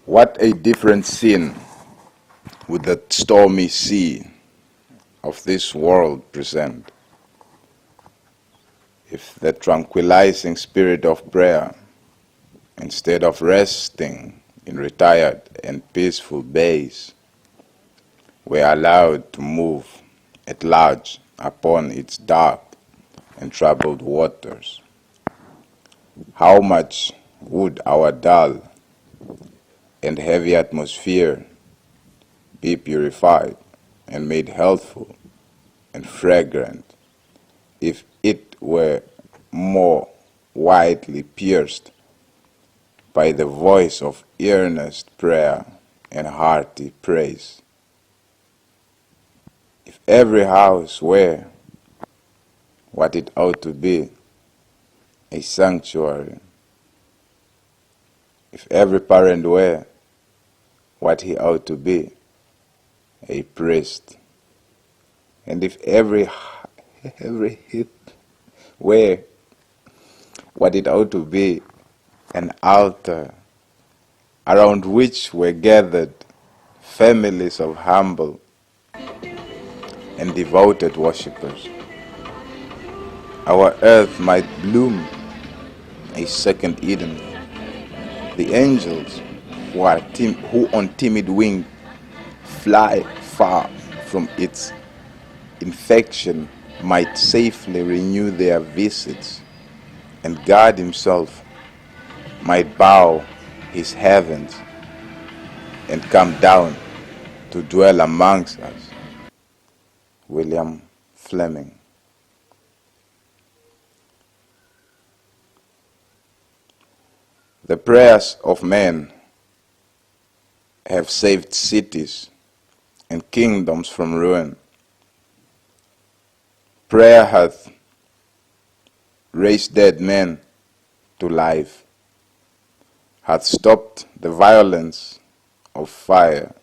What a different scene would the stormy sea of this world present if the tranquilizing spirit of prayer, instead of resting in retired and peaceful bays, were allowed to move at large upon its dark and troubled waters. How much would our dull and heavy atmosphere be purified and made healthful and fragrant if it were more widely pierced by the voice of earnest prayer and hearty praise. If every house were what it ought to be, a sanctuary. If every parent were what he ought to be, a priest. And if every hip were what it ought to be, an altar around which were gathered families of humble and devoted worshippers, our earth might bloom a second Eden. The angels who on timid wing fly far from its infection might safely renew their visits, and God himself might bow his heavens and come down to dwell amongst us. William Fleming. The prayers of men have saved cities and kingdoms from ruin. Prayer hath raised dead men to life, hath stopped the violence of fire,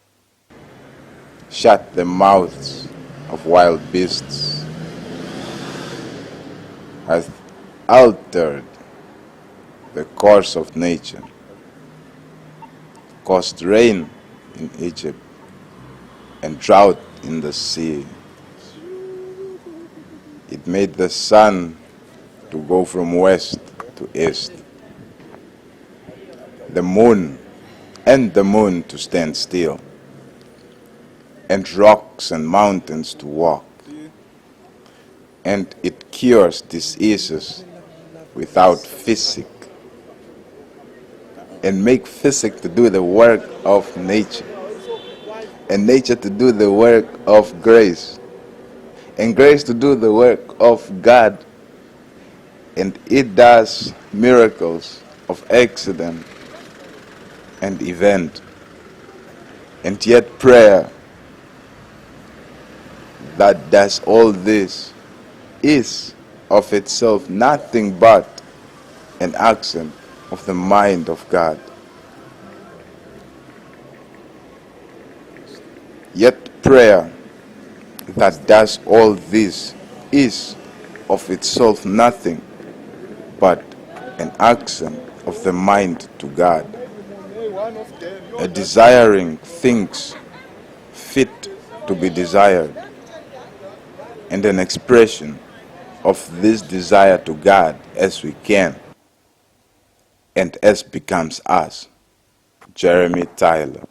shut the mouths of wild beasts, hath altered the course of nature, caused rain in Egypt and drought in the sea. It made the sun to go from west to east, the moon to stand still, and rocks and mountains to walk. And it cures diseases without physic, and make physic to do the work of nature, and nature to do the work of grace, and grace to do the work of God. And it does miracles of accident and event. And yet prayer that does all this is of itself nothing but an accent of the mind of God. Yet prayer that does all this is of itself nothing but an accent of the mind to God, a desiring things fit to be desired, and an expression of this desire to God as we can and as becomes us. Jeremy Tyler.